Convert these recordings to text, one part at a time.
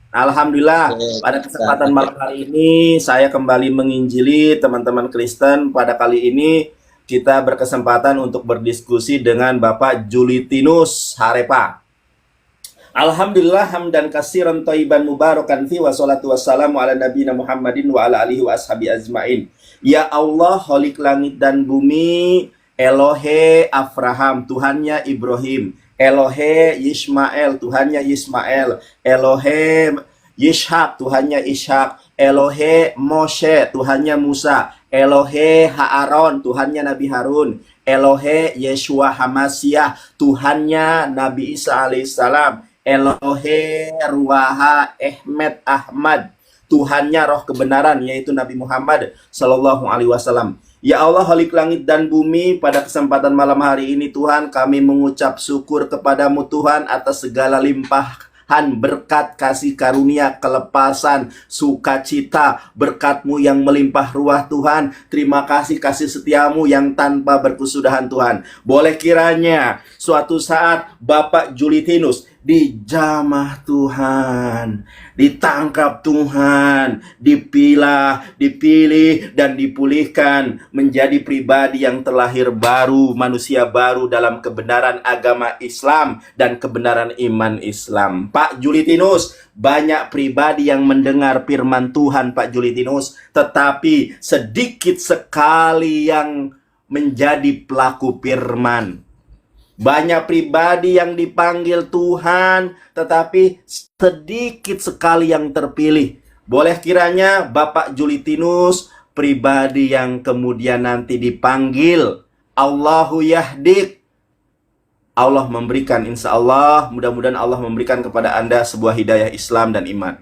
Alhamdulillah, pada kesempatan malam hari ini saya kembali menginjili teman-teman Kristen. Pada kali ini kita berkesempatan untuk berdiskusi dengan Bapak Julitinus Harepa. Alhamdulillah hamdan kasiran thayyiban mubarakan fi wa salatu wassalamu ala nabiyina Muhammadin wa ala alihi wa ashabi azmain. Ya Allah, Khalik langit dan bumi, Elohe Abraham, Tuhannya Ibrahim, Elohe Yismael, Tuhannya Yismael, Elohe Yishak, Tuhannya Ishak, Elohe Moshe, Tuhannya Musa, Elohe Haaron, Tuhannya Nabi Harun, Elohe Yeshua Hamasiah, Tuhannya Nabi Isa alaihissalam, Elohe Ruaha Ahmed Ahmad, Tuhannya roh kebenaran, yaitu Nabi Muhammad Sallallahu Alaihi Wasallam. Ya Allah, Khalik langit dan bumi, pada kesempatan malam hari ini Tuhan, kami mengucap syukur kepadamu Tuhan atas segala limpahan berkat, kasih karunia, kelepasan, sukacita, berkat-Mu yang melimpah ruah Tuhan. Terima kasih kasih setiamu yang tanpa berkesudahan Tuhan. Boleh kiranya suatu saat Bapak Julitinus dijamah Tuhan, ditangkap Tuhan, dipilih, dan dipulihkan menjadi pribadi yang terlahir baru, manusia baru dalam kebenaran agama Islam dan kebenaran iman Islam. Pak Julitinus, banyak pribadi yang mendengar firman Tuhan Pak Julitinus, tetapi sedikit sekali yang menjadi pelaku firman. Banyak pribadi yang dipanggil Tuhan, tetapi sedikit sekali yang terpilih. Boleh kiranya Bapak Julitinus, pribadi yang kemudian nanti dipanggil Allahu Yahdik. Allah memberikan, insya Allah, mudah-mudahan Allah memberikan kepada Anda sebuah hidayah Islam dan iman.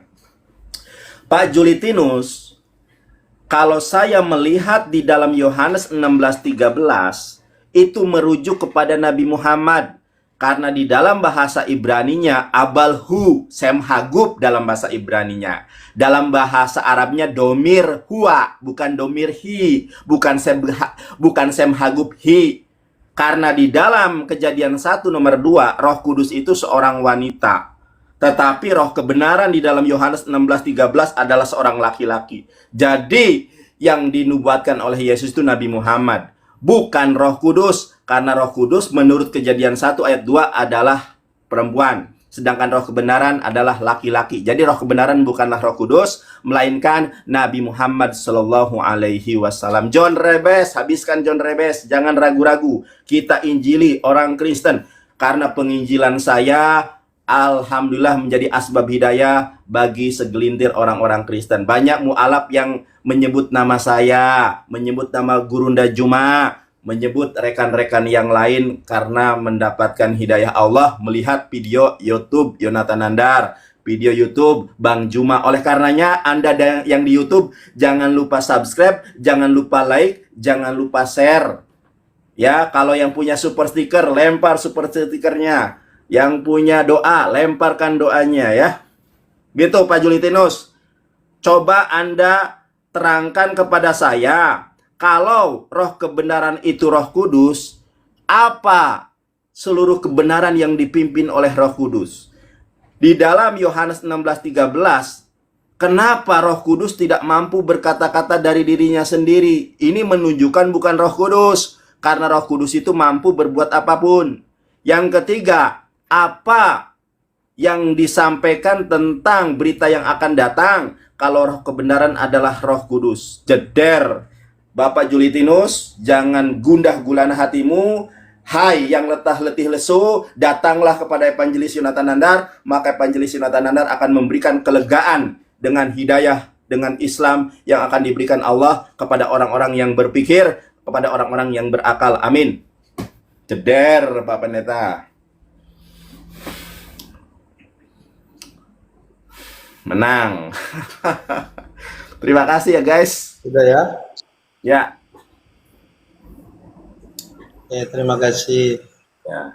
Pak Julitinus, kalau saya melihat di dalam Yohanes 16:13, itu merujuk kepada Nabi Muhammad. Karena di dalam bahasa Ibraninya, Abalhu, Semhagub dalam bahasa Ibraninya. Dalam bahasa Arabnya, domir huwa, bukan domir hi, bukan Semhagub hi. Karena di dalam Kejadian 1 nomor 2, Roh Kudus itu seorang wanita. Tetapi roh kebenaran di dalam Yohanes 16:13 adalah seorang laki-laki. Jadi yang dinubuatkan oleh Yesus itu Nabi Muhammad, bukan Roh Kudus. Karena Roh Kudus menurut Kejadian 1 ayat 2 adalah perempuan, sedangkan roh kebenaran adalah laki-laki. Jadi roh kebenaran bukanlah Roh Kudus, melainkan Nabi Muhammad Sallallahu Alaihi Wasallam. John Rebes, habiskan John Rebes, jangan ragu-ragu. Kita injili orang Kristen. Karena penginjilan saya, alhamdulillah, menjadi asbab hidayah bagi segelintir orang-orang Kristen. Banyak mu'alaf yang menyebut nama saya, menyebut nama Gurunda Juma, menyebut rekan-rekan yang lain karena mendapatkan hidayah Allah melihat video YouTube Yonatan Nandar, video YouTube Bang Juma. Oleh karenanya Anda yang di YouTube jangan lupa subscribe, jangan lupa like, jangan lupa share. Ya, kalau yang punya super stiker, lempar super stikernya. Yang punya doa, lemparkan doanya ya. Gitu Pak Julitinus. Coba Anda terangkan kepada saya, kalau roh kebenaran itu Roh Kudus, apa seluruh kebenaran yang dipimpin oleh Roh Kudus? Di dalam Yohanes 16:13, kenapa Roh Kudus tidak mampu berkata-kata dari dirinya sendiri? Ini menunjukkan bukan Roh Kudus, karena Roh Kudus itu mampu berbuat apapun. Yang ketiga, apa yang disampaikan tentang berita yang akan datang kalau roh kebenaran adalah Roh Kudus? Jeder, Bapak Julitinus, jangan gundah gulana hatimu. Hai yang letah letih lesu, datanglah kepada Evangelis Yonatan Nandar, maka Evangelis Yonatan Nandar akan memberikan kelegaan dengan hidayah, dengan Islam yang akan diberikan Allah kepada orang-orang yang berpikir, kepada orang-orang yang berakal. Amin. Jeder, Pak Pendeta. Menang. Terima kasih ya guys. Sudah ya? Ya. Ya, terima kasih. Ya.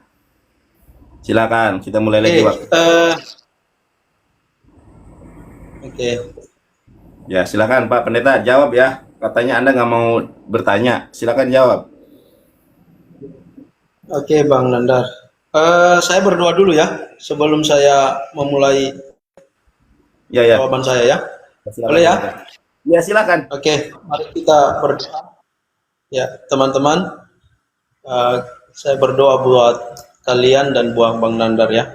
Silakan, kita mulai lagi waktu. Oke. Ya, silakan Pak Pendeta jawab ya. Katanya Anda nggak mau bertanya. Silakan jawab. Oke, Bang Nandar. Saya berdoa dulu ya sebelum saya memulai Ya, ya. jawaban saya ya. Silakan. Boleh ya? Ya, silakan. Oke, mari kita berdoa. Ya, teman-teman, saya berdoa buat kalian dan buat Bang Nandar ya.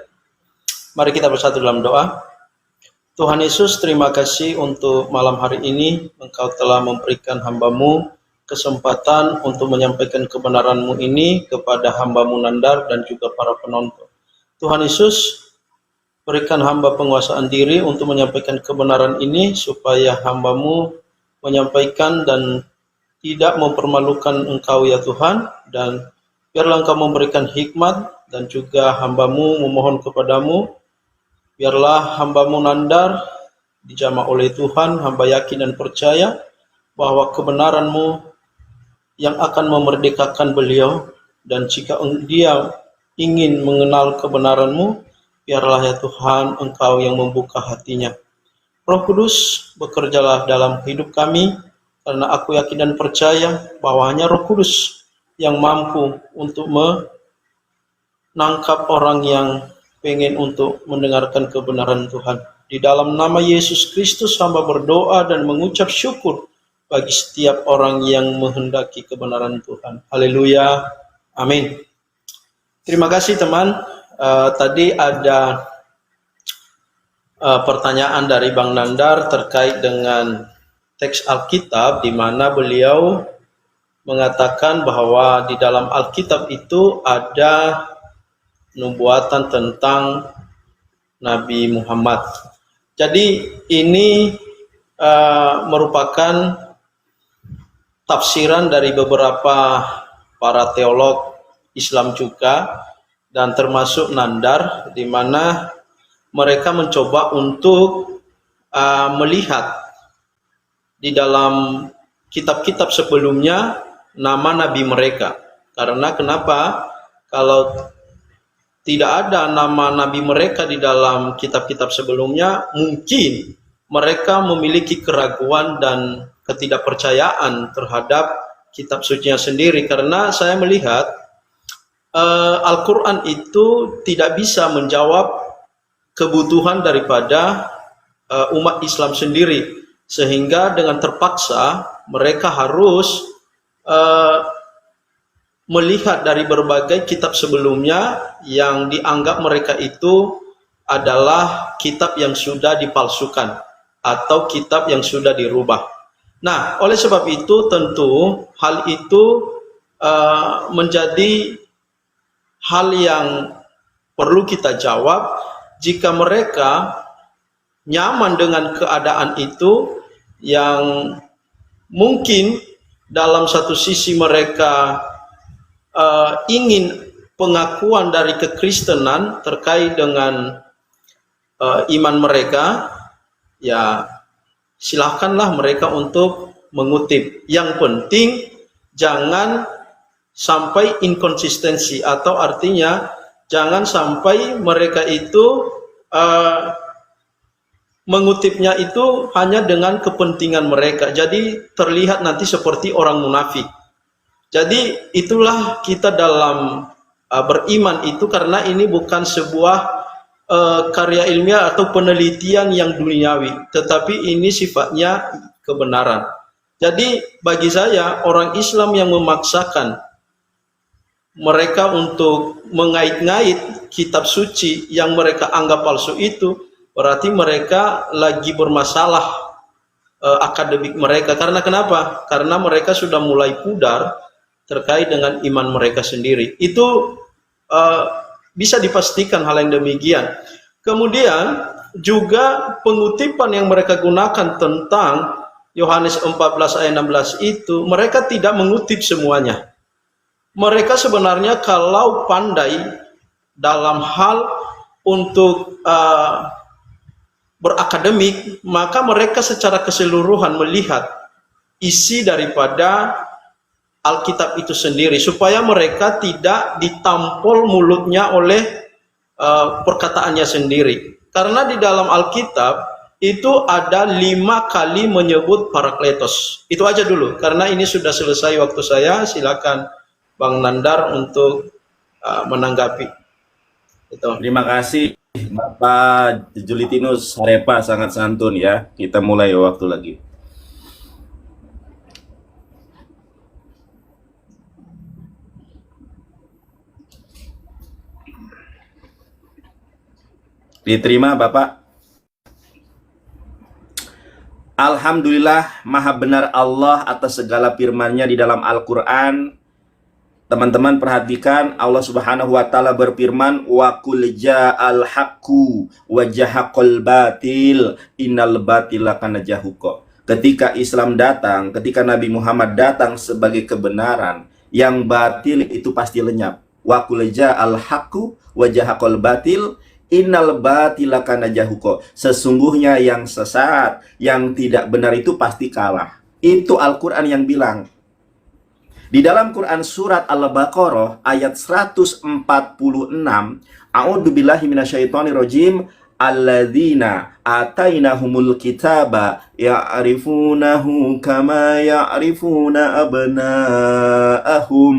Mari kita bersatu dalam doa. Tuhan Yesus, terima kasih untuk malam hari ini. Engkau telah memberikan hamba-Mu kesempatan untuk menyampaikan kebenaran-Mu ini kepada hamba-Mu Nandar dan juga para penonton. Tuhan Yesus, berikan hamba penguasaan diri untuk menyampaikan kebenaran ini supaya hamba-Mu menyampaikan dan tidak mempermalukan Engkau ya Tuhan, dan biarlah Engkau memberikan hikmat, dan juga hamba-Mu memohon kepadamu, biarlah hamba-Mu Nandar dijamah oleh Tuhan. Hamba yakin dan percaya bahwa kebenaran-Mu yang akan memerdekakan beliau, dan jika dia ingin mengenal kebenaran-Mu, biarlah ya Tuhan Engkau yang membuka hatinya. Roh Kudus, bekerjalah dalam hidup kami, karena aku yakin dan percaya bahwa hanya Roh Kudus yang mampu untuk menangkap orang yang pengen untuk mendengarkan kebenaran Tuhan. Di dalam nama Yesus Kristus hamba berdoa dan mengucap syukur bagi setiap orang yang menghendaki kebenaran Tuhan. Haleluya. Amin. Terima kasih teman. Tadi ada pertanyaan dari Bang Nandar terkait dengan teks Alkitab, di mana beliau mengatakan bahwa di dalam Alkitab itu ada nubuatan tentang Nabi Muhammad. Jadi ini merupakan tafsiran dari beberapa para teolog Islam juga, dan termasuk Nandar, di mana mereka mencoba untuk melihat di dalam kitab-kitab sebelumnya nama nabi mereka. Karena kenapa? Kalau tidak ada nama nabi mereka di dalam kitab-kitab sebelumnya, mungkin mereka memiliki keraguan dan ketidakpercayaan terhadap kitab sucinya sendiri. Karena saya melihat Al-Quran itu tidak bisa menjawab kebutuhan daripada umat Islam sendiri, sehingga dengan terpaksa mereka harus melihat dari berbagai kitab sebelumnya yang dianggap mereka itu adalah kitab yang sudah dipalsukan atau kitab yang sudah dirubah. Nah, oleh sebab itu tentu hal itu menjadi hal yang perlu kita jawab. Jika mereka nyaman dengan keadaan itu, yang mungkin dalam satu sisi mereka ingin pengakuan dari kekristenan terkait dengan iman mereka, ya silahkanlah mereka untuk mengutip. Yang penting jangan sampai inkonsistensi, atau artinya jangan sampai mereka itu mengutipnya itu hanya dengan kepentingan mereka, jadi terlihat nanti seperti orang munafik. Jadi itulah kita dalam beriman itu, karena ini bukan sebuah karya ilmiah atau penelitian yang duniawi, tetapi ini sifatnya kebenaran. Jadi bagi saya, orang Islam yang memaksakan mereka untuk mengait-ngait kitab suci yang mereka anggap palsu itu, berarti mereka lagi bermasalah akademik mereka. Karena kenapa? Karena mereka sudah mulai pudar terkait dengan iman mereka sendiri. Itu bisa dipastikan hal yang demikian. Kemudian juga pengutipan yang mereka gunakan tentang Yohanes 14 ayat 16 itu, mereka tidak mengutip semuanya. Mereka sebenarnya kalau pandai dalam hal untuk berakademik, maka mereka secara keseluruhan melihat isi daripada Alkitab itu sendiri, supaya mereka tidak ditampol mulutnya oleh perkataannya sendiri. Karena di dalam Alkitab itu ada 5 kali menyebut Parakletos. Itu aja dulu, karena ini sudah selesai waktu saya. Silakan Bang Nandar untuk menanggapi. Itu. Terima kasih Bapak Julitinus Harepa sangat santun ya. Kita mulai waktu lagi. Diterima Bapak. Alhamdulillah, maha benar Allah atas segala firman-Nya di dalam Al-Quran. Teman-teman perhatikan, Allah Subhanahu wa Ta'ala berfirman, wa qul ja'al haqqu wa jahaqal batil innal batila kana jahuqa. Ketika Islam datang, ketika Nabi Muhammad datang sebagai kebenaran, yang batil itu pasti lenyap. Wa qul ja'al haqqu wa jahaqal batil innal batila kana jahuqa. Sesungguhnya yang sesat, yang tidak benar itu pasti kalah. Itu Al-Quran yang bilang. Di dalam Quran surat Al-Baqarah ayat 146, A'udzubillahi minasyaitonirrajim, alladzina atainahumul kitaba ya'rifunahu kama ya'rifuna abna'ahum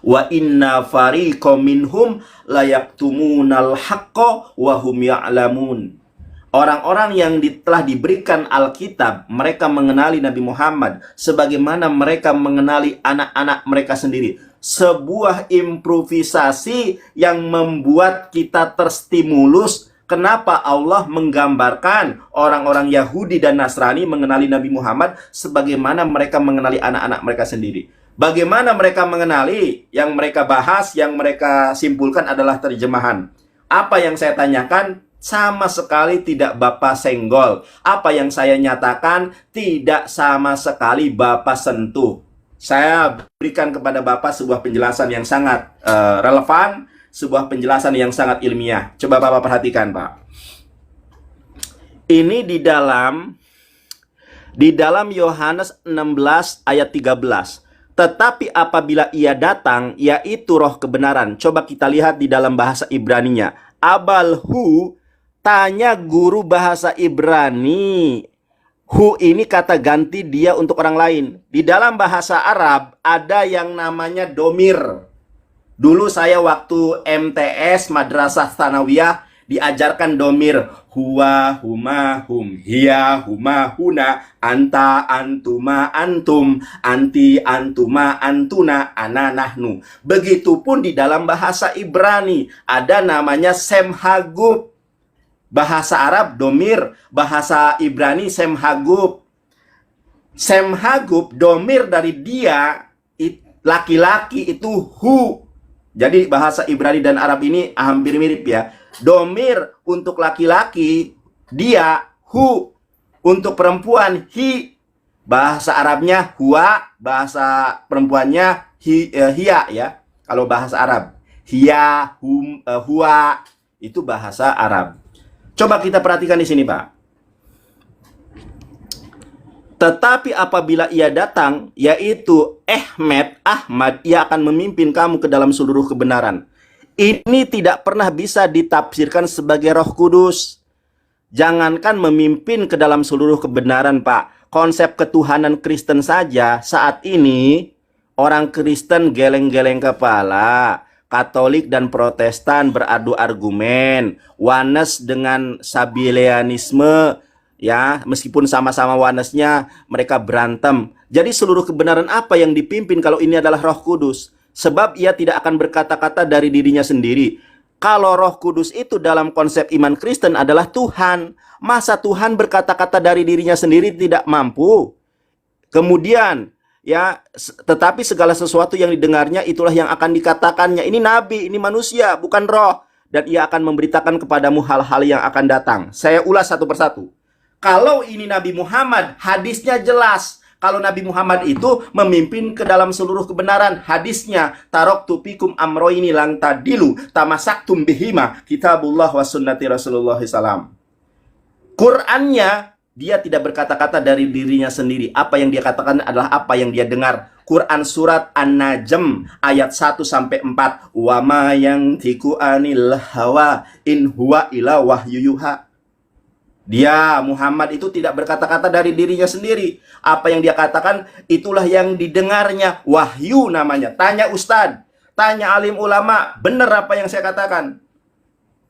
wa inna fariqam minhum layaktumunal haqqa wa hum ya'lamun. Orang-orang yang telah diberikan Alkitab, mereka mengenali Nabi Muhammad sebagaimana mereka mengenali anak-anak mereka sendiri. Sebuah improvisasi yang membuat kita terstimulus. Kenapa Allah menggambarkan orang-orang Yahudi dan Nasrani mengenali Nabi Muhammad sebagaimana mereka mengenali anak-anak mereka sendiri. Bagaimana mereka mengenali? Yang mereka bahas, yang mereka simpulkan adalah terjemahan. Apa yang saya tanyakan? Sama sekali tidak Bapak senggol. Apa yang saya nyatakan tidak sama sekali Bapak sentuh. Saya berikan kepada Bapak sebuah penjelasan yang sangat relevan, sebuah penjelasan yang sangat ilmiah. Coba Bapak perhatikan, Pak. Ini di dalam Yohanes 16 ayat 13. Tetapi apabila ia datang, yaitu roh kebenaran. Coba kita lihat di dalam bahasa Ibraninya. Abalhu, tanya guru bahasa Ibrani. Hu ini kata ganti dia untuk orang lain. Di dalam bahasa Arab ada yang namanya domir. Dulu saya waktu MTS Madrasah Tsanawiyah diajarkan domir. Huwa, huma, hum, hiya, huma, huna, anta, antuma, antum, anti, antuma, antuna, ana, nahnu. Begitupun di dalam bahasa Ibrani ada namanya semhagub. Bahasa Arab domir, bahasa Ibrani semhagub. Semhagub, domir dari dia, laki-laki itu hu. Jadi bahasa Ibrani dan Arab ini hampir mirip ya. Domir untuk laki-laki, dia, hu. Untuk perempuan, hi. Bahasa Arabnya huwa, bahasa perempuannya hiya ya. Kalau bahasa Arab, hiya, huwa, itu bahasa Arab. Coba kita perhatikan di sini, Pak. Tetapi apabila ia datang, yaitu Ahmad, ia akan memimpin kamu ke dalam seluruh kebenaran. Ini tidak pernah bisa ditafsirkan sebagai Roh Kudus. Jangankan memimpin ke dalam seluruh kebenaran, Pak. Konsep ketuhanan Kristen saja saat ini, orang Kristen geleng-geleng kepala. Katolik dan Protestan beradu argumen, Wanes dengan Sabellianisme, ya, meskipun sama-sama Wanesnya, mereka berantem. Jadi seluruh kebenaran apa yang dipimpin kalau ini adalah Roh Kudus? Sebab ia tidak akan berkata-kata dari dirinya sendiri. Kalau Roh Kudus itu dalam konsep iman Kristen adalah Tuhan, masa Tuhan berkata-kata dari dirinya sendiri tidak mampu? Kemudian ya, tetapi segala sesuatu yang didengarnya itulah yang akan dikatakannya. Ini nabi, ini manusia, bukan roh. Dan ia akan memberitakan kepadamu hal-hal yang akan datang. Saya ulas satu persatu. Kalau ini Nabi Muhammad, hadisnya jelas. Kalau Nabi Muhammad itu memimpin ke dalam seluruh kebenaran, hadisnya taraktu fikum amroini lang tadilu tamasaktum bihima kitabullah wa sunnati Rasulullah SAW. Qurannya, dia tidak berkata-kata dari dirinya sendiri. Apa yang dia katakan adalah apa yang dia dengar. Quran surat An-Najm ayat 1-4. Wa ma yantiqu anil hawa in huwa illa wahyu yuha. Dia Muhammad itu tidak berkata-kata dari dirinya sendiri. Apa yang dia katakan itulah yang didengarnya. Wahyu namanya. Tanya ustadz, tanya alim ulama, benar apa yang saya katakan.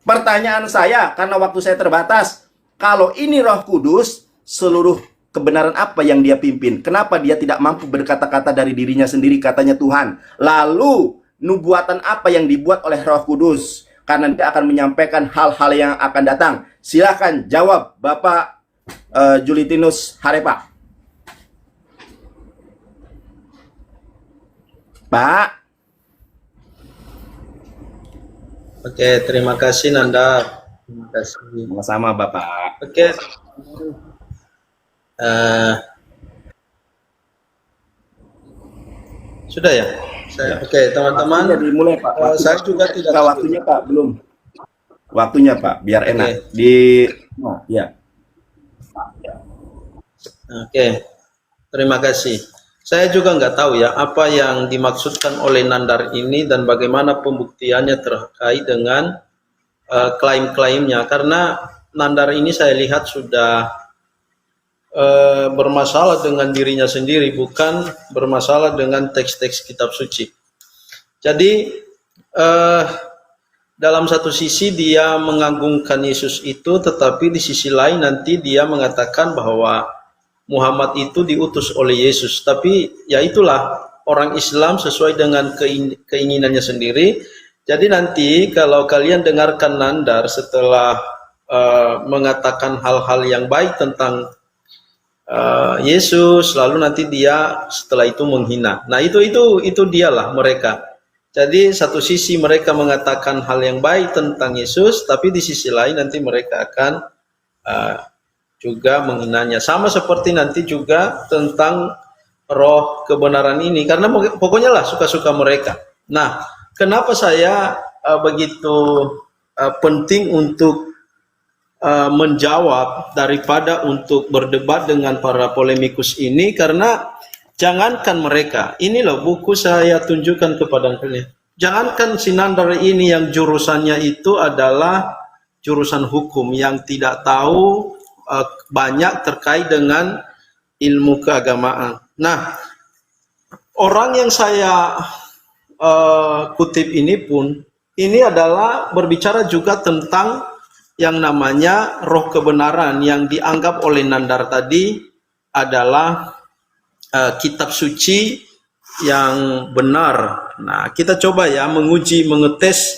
Pertanyaan saya, karena waktu saya terbatas, kalau ini Roh Kudus, seluruh kebenaran apa yang dia pimpin? Kenapa dia tidak mampu berkata-kata dari dirinya sendiri, katanya Tuhan? Lalu, nubuatan apa yang dibuat oleh Roh Kudus? Karena dia akan menyampaikan hal-hal yang akan datang. Silahkan jawab, Bapak Julitinus Harepa. Pak. Oke, terima kasih Nanda. Terima kasih. Sama-sama, Bapak. Oke. Sudah ya? Oke, teman-teman. Dimulai, Pak. Saya juga tidak tahu waktunya, Pak. Belum. Waktunya, Pak. Biar enak. Ya. Oke. Terima kasih. Saya juga nggak tahu ya apa yang dimaksudkan oleh Nandar ini dan bagaimana pembuktiannya terkait dengan klaim-klaimnya. Karena Nandar ini saya lihat sudah bermasalah dengan dirinya sendiri, bukan bermasalah dengan teks-teks kitab suci. Jadi dalam satu sisi dia mengagungkan Yesus itu, tetapi di sisi lain nanti dia mengatakan bahwa Muhammad itu diutus oleh Yesus. Tapi ya itulah orang Islam sesuai dengan keinginannya sendiri. Jadi nanti kalau kalian dengarkan Nandar setelah mengatakan hal-hal yang baik tentang Yesus, lalu nanti dia setelah itu menghina. Nah itu dialah mereka. Jadi satu sisi mereka mengatakan hal yang baik tentang Yesus, tapi di sisi lain nanti mereka akan juga menghinanya. Sama seperti nanti juga tentang roh kebenaran ini, karena pokoknya lah suka-suka mereka. Nah, kenapa saya begitu penting untuk menjawab daripada untuk berdebat dengan para polemikus ini? Karena jangankan mereka, ini loh buku saya tunjukkan kepada kalian. Jangankan si Nandar ini yang jurusannya itu adalah jurusan hukum, yang tidak tahu banyak terkait dengan ilmu keagamaan. Nah, orang yang saya kutip ini pun, ini adalah berbicara juga tentang yang namanya roh kebenaran yang dianggap oleh Nandar tadi adalah kitab suci yang benar. Nah, kita coba ya menguji, mengetes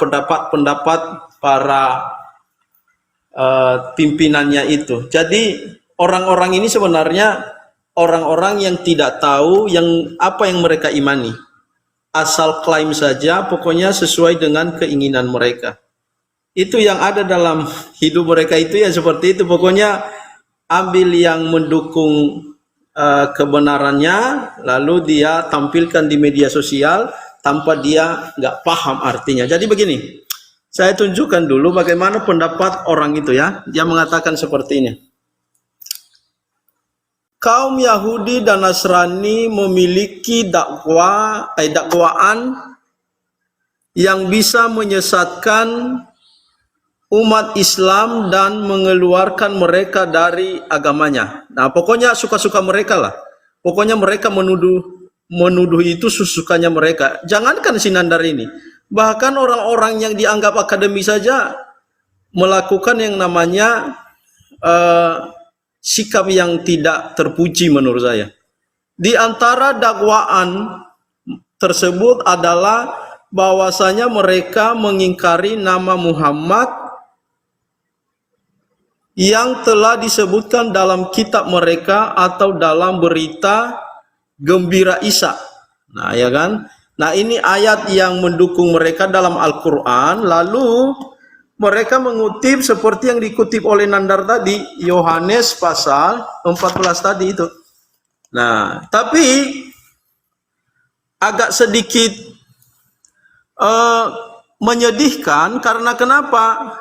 pendapat-pendapat para pimpinannya itu. Jadi orang-orang ini sebenarnya orang-orang yang tidak tahu apa yang mereka imani. Asal klaim saja, pokoknya sesuai dengan keinginan mereka. Itu yang ada dalam hidup mereka itu ya seperti itu. Pokoknya ambil yang mendukung kebenarannya, lalu dia tampilkan di media sosial tanpa dia nggak paham artinya. Jadi begini, saya tunjukkan dulu bagaimana pendapat orang itu ya. Dia mengatakan seperti ini. Kaum Yahudi dan Nasrani memiliki dakwaan yang bisa menyesatkan umat Islam dan mengeluarkan mereka dari agamanya. Nah, pokoknya suka-suka mereka lah. Pokoknya mereka menuduh itu sesukanya mereka. Jangankan si Nandar ini, bahkan orang-orang yang dianggap akademi saja melakukan yang namanya sikap yang tidak terpuji menurut saya. Di antara dakwaan tersebut adalah bahwasanya mereka mengingkari nama Muhammad yang telah disebutkan dalam kitab mereka atau dalam berita gembira Isa. Nah, ya kan? Nah, ini ayat yang mendukung mereka dalam Al-Quran. Lalu mereka mengutip seperti yang dikutip oleh Nandar tadi, Yohanes pasal 14 tadi itu. Nah, tapi agak sedikit menyedihkan karena kenapa?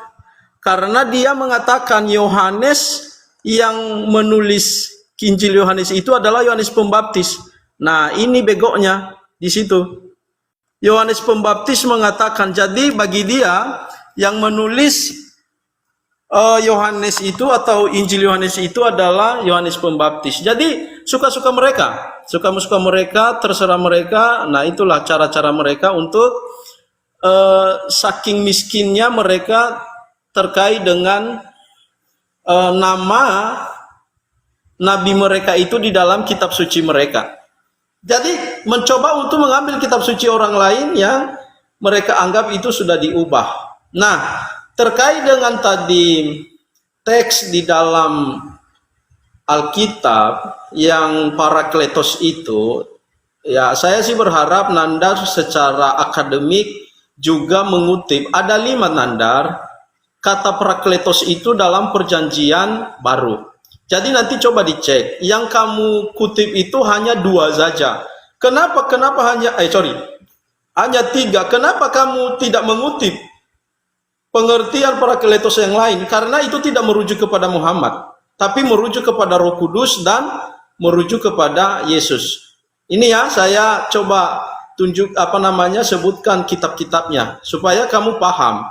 Karena dia mengatakan Yohanes yang menulis Injil Yohanes itu adalah Yohanes Pembaptis. Nah, ini begonya di situ. Yohanes Pembaptis mengatakan, jadi bagi dia yang menulis Yohanes itu atau Injil Yohanes itu adalah Yohanes Pembaptis. Jadi suka-suka mereka, terserah mereka. Nah, itulah cara-cara mereka untuk saking miskinnya mereka terkait dengan nama nabi mereka itu di dalam kitab suci mereka. Jadi mencoba untuk mengambil kitab suci orang lain yang mereka anggap itu sudah diubah. Nah, terkait dengan tadi teks di dalam Alkitab yang Parakletos itu, ya saya sih berharap Nandar secara akademik juga mengutip, ada 5 Nandar, kata Parakletos itu dalam perjanjian baru. Jadi nanti coba dicek, yang kamu kutip itu hanya 2 saja. Kenapa hanya, hanya 3, kenapa kamu tidak mengutip pengertian Parakletos yang lain? Karena itu tidak merujuk kepada Muhammad, tapi merujuk kepada Roh Kudus dan merujuk kepada Yesus. Ini ya, saya coba sebutkan kitab-kitabnya supaya kamu paham.